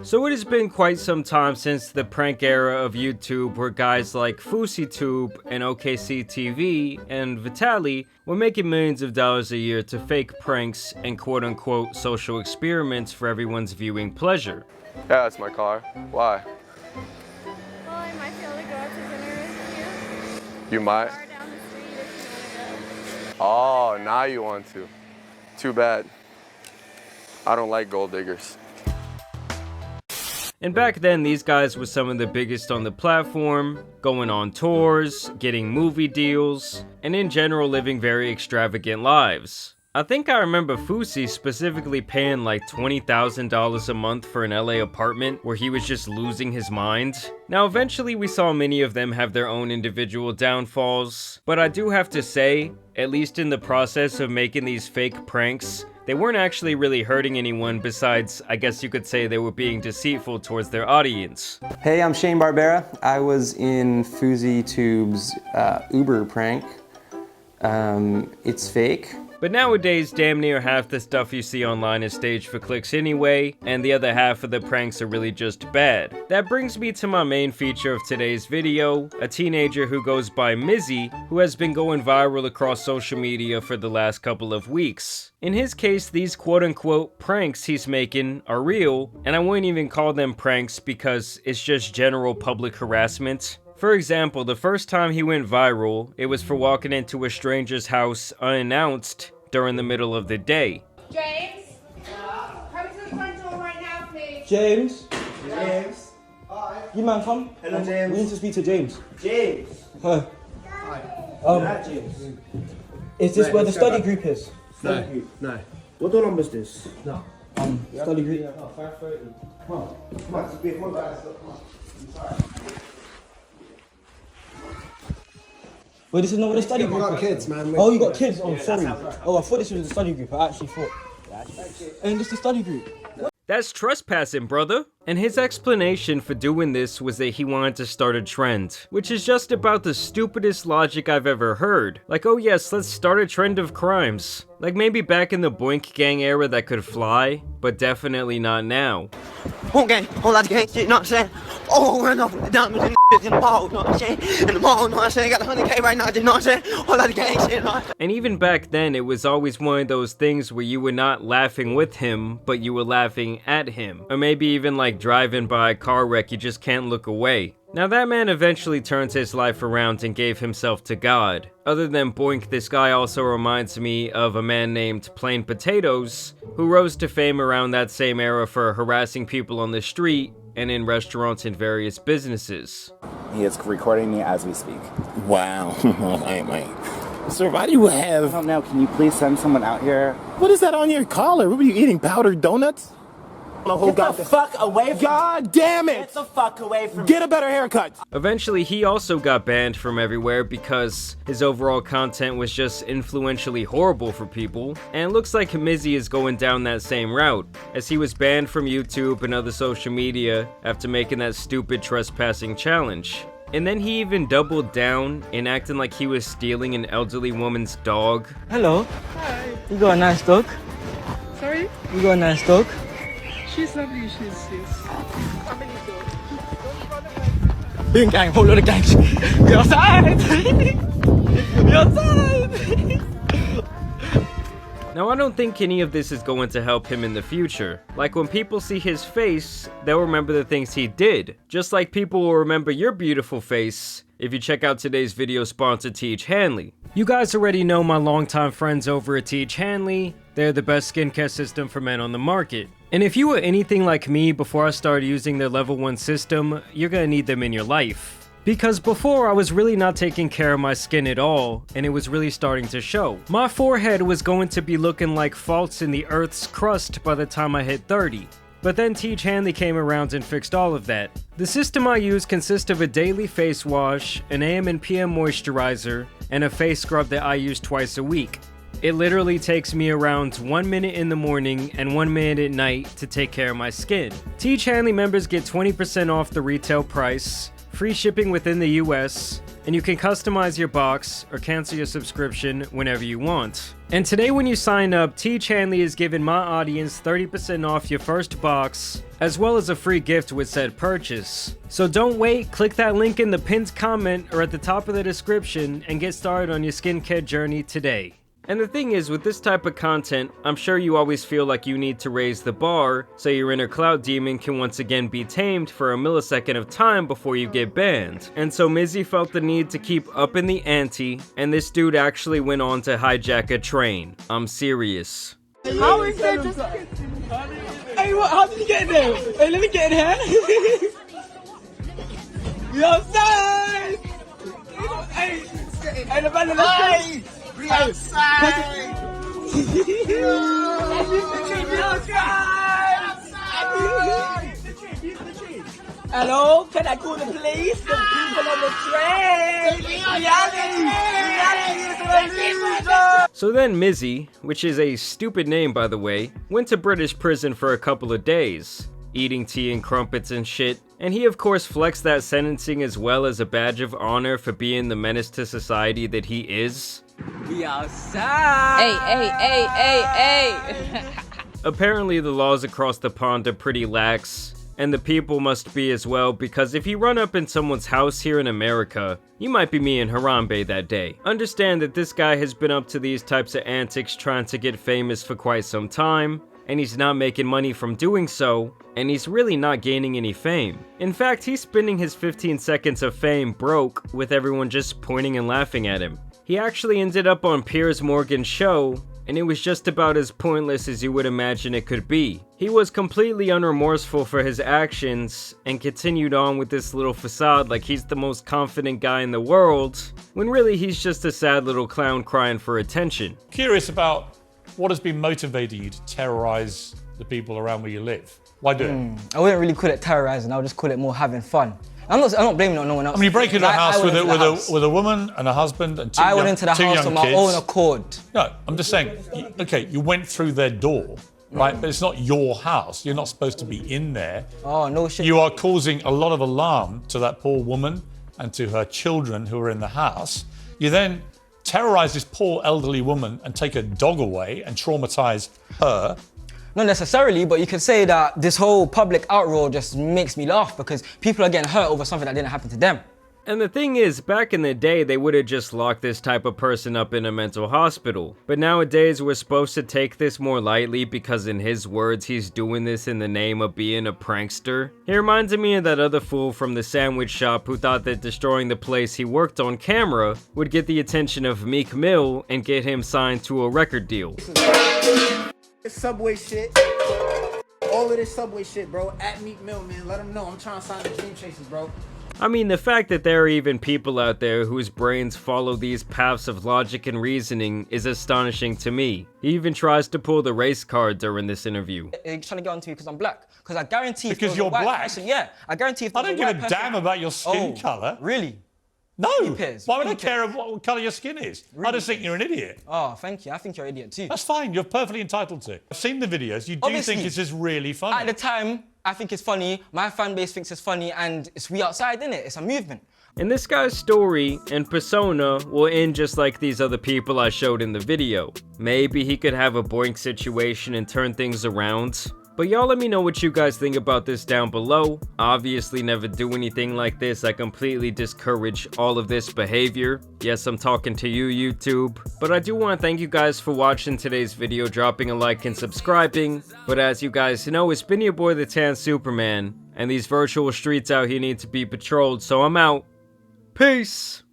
So it has been quite some time since the prank era of YouTube where guys like FouseyTube and OKCTV and Vitaly were making millions of dollars a year to fake pranks and quote-unquote social experiments for everyone's viewing pleasure. Yeah, that's my car. Why? Well, I might be able to go out to dinner with You you. might? Bar down the street if you want to go. Oh, now you want to. Too bad. I don't like gold diggers. And back then, these guys were some of the biggest on the platform, going on tours, getting movie deals, and in general living very extravagant lives. I think I remember Fousey specifically paying like $20,000 a month for an LA apartment where he was just losing his mind. Now eventually we saw many of them have their own individual downfalls, but I do have to say, at least in the process of making these fake pranks, they weren't actually really hurting anyone besides, I guess you could say they were being deceitful towards their audience. Hey, I'm Shane Barbera. I was in FouseyTube's Uber prank. It's fake. But nowadays, damn near half the stuff you see online is staged for clicks anyway, and the other half of the pranks are really just bad. That brings me to my main feature of today's video, a teenager who goes by Mizzy, who has been going viral across social media for the last couple of weeks. In his case, these quote-unquote pranks he's making are real, and I wouldn't even call them pranks because it's just general public harassment. For example, the first time he went viral, it was for walking into a stranger's house unannounced during the middle of the day. James, come to the front door right now, please. James? James? Hi. You man, come. Hello, James. We need to speak to James. James. Hi. Hi. James. Is this Right, where the let's study go group is? No. No. What door number is this? No. Study group. 5:30. Come on. Come on. Come on, guys. Come on. I'm sorry. Wait, this is not where the study group is? got kids, man. Oh, you got kids? Oh, sorry. Oh, I thought this was the study group. I actually thought. Ain't this the study group? That's trespassing, brother. And his explanation for doing this was that he wanted to start a trend, which is just about the stupidest logic I've ever heard. Like, oh yes, let's start a trend of crimes. Like maybe back in the Boink Gang era that could fly, but definitely not now. Whole gang, whole lot of gang shit, you know what I'm saying? Oh, we're enough with the diamonds and in the mall, you know what I'm saying? In the mall, you know what I'm saying? Got 100K right now, you know what I'm saying? Whole lot of gang shit, you know what I'm saying? And even back then, it was always one of those things where you were not laughing with him, but you were laughing at him. Or maybe even like driving by a car wreck, you just can't look away. Now that man eventually turns his life around and gave himself to God. Other than Boink, this guy also reminds me of a man named Plain Potatoes, who rose to fame around that same era for harassing people on the street and in restaurants and various businesses. He is recording me as we speak. Wow. Sir, why do you have... I don't know. Can you please send someone out here? What is that on your collar? What were you eating? Powdered donuts? Get the fuck away from me. God damn it! Get the fuck away from me. Get a better haircut! Eventually, he also got banned from everywhere because his overall content was just influentially horrible for people. And it looks like Mizzy is going down that same route, as he was banned from YouTube and other social media after making that stupid trespassing challenge. And then he even doubled down in acting like he was stealing an elderly woman's dog. Hello. Hi. You got a nice dog? Sorry? You got a nice dog? She's lovely, she's how many dogs? Big gang, whole lot of gang. You're outside! You're outside! Now I don't think any of this is going to help him in the future. Like when people see his face, they'll remember the things he did. Just like people will remember your beautiful face if you check out today's video sponsor Teach Hanley. You guys already know my longtime friends over at Teach Hanley. They're the best skincare system for men on the market. And if you were anything like me before I started using their level 1 system, you're gonna need them in your life. Because before I was really not taking care of my skin at all, and it was really starting to show. My forehead was going to be looking like faults in the earth's crust by the time I hit 30. But then Teach Hanley came around and fixed all of that. The system I use consists of a daily face wash, an AM and PM moisturizer, and a face scrub that I use twice a week. It literally takes me around 1 minute in the morning and 1 minute at night to take care of my skin. Teach Hanley members get 20% off the retail price, free shipping within the US, and you can customize your box or cancel your subscription whenever you want. And today when you sign up, T. Chanley is giving my audience 30% off your first box, as well as a free gift with said purchase. So don't wait, click that link in the pinned comment or at the top of the description and get started on your skincare journey today. And the thing is, with this type of content, I'm sure you always feel like you need to raise the bar so your inner Clout demon can once again be tamed for a millisecond of time before you get banned. And so Mizzy felt the need to keep upping the ante, and this dude actually went on to hijack a train. I'm serious. How is that just... Hey, what? How did you get in there? Hey, let me get in here. You outside! Hey, the man in the street! We outside! Hello, can I call the police? The people on the train! So then Mizzy, which is a stupid name by the way, went to British prison for a couple of days, eating tea and crumpets and shit, and he of course flexed that sentencing as well as a badge of honor for being the menace to society that he is. We outside! Hey. Apparently the laws across the pond are pretty lax, and the people must be as well, because if you run up in someone's house here in America, you might be me and Harambe that day. Understand that this guy has been up to these types of antics trying to get famous for quite some time, and he's not making money from doing so, and he's really not gaining any fame. In fact, he's spending his 15 seconds of fame broke with everyone just pointing and laughing at him. He actually ended up on Piers Morgan's show, and it was just about as pointless as you would imagine it could be. He was completely unremorseful for his actions, and continued on with this little facade like he's the most confident guy in the world, when really he's just a sad little clown crying for attention. Curious about what has been motivating you to terrorize the people around where you live? Why do it? I wouldn't really call it terrorizing, I would just call it more having fun. I'm not blaming it on no one else. I mean, you break into a house with a woman and a husband and two young kids. I went into the house on my own accord. No, I'm just saying, okay, you went through their door, right? But it's not your house. You're not supposed to be in there. Oh, no shit. You are causing a lot of alarm to that poor woman and to her children who are in the house. You then terrorize this poor elderly woman and take her dog away and traumatize her. Not necessarily, but you could say that this whole public outroar just makes me laugh because people are getting hurt over something that didn't happen to them. And the thing is, back in the day, they would have just locked this type of person up in a mental hospital. But nowadays, we're supposed to take this more lightly because in his words, he's doing this in the name of being a prankster. He reminds me of that other fool from the sandwich shop who thought that destroying the place he worked on camera would get the attention of Meek Mill and get him signed to a record deal. This Subway shit. All of this Subway shit, bro. At Meek Mill, man. Let them know I'm trying to sign the Dream Chasers, bro. I mean, the fact that there are even people out there whose brains follow these paths of logic and reasoning is astonishing to me. He even tries to pull the race card during this interview. They're trying to get onto you because I'm black. Because I guarantee if because you're black? Person, yeah, I guarantee if I don't give a damn about your skin colour. Really? No. Why would I care what colour your skin is? Really? I just think you're an idiot. Oh, thank you. I think you're an idiot too. That's fine. You're perfectly entitled to. I've seen the videos. You do Obviously, think it's just really funny. At the time, I think it's funny. My fan base thinks it's funny, and it's we outside, innit? It's a movement. And this guy's story and persona will end just like these other people I showed in the video. Maybe he could have a boink situation and turn things around. But y'all let me know what you guys think about this down below. Obviously never do anything like this. I completely discourage all of this behavior. Yes, I'm talking to you, YouTube. But I do want to thank you guys for watching today's video, dropping a like and subscribing. But as you guys know, it's been your boy the Tan Superman. And these virtual streets out here need to be patrolled, so I'm out. Peace!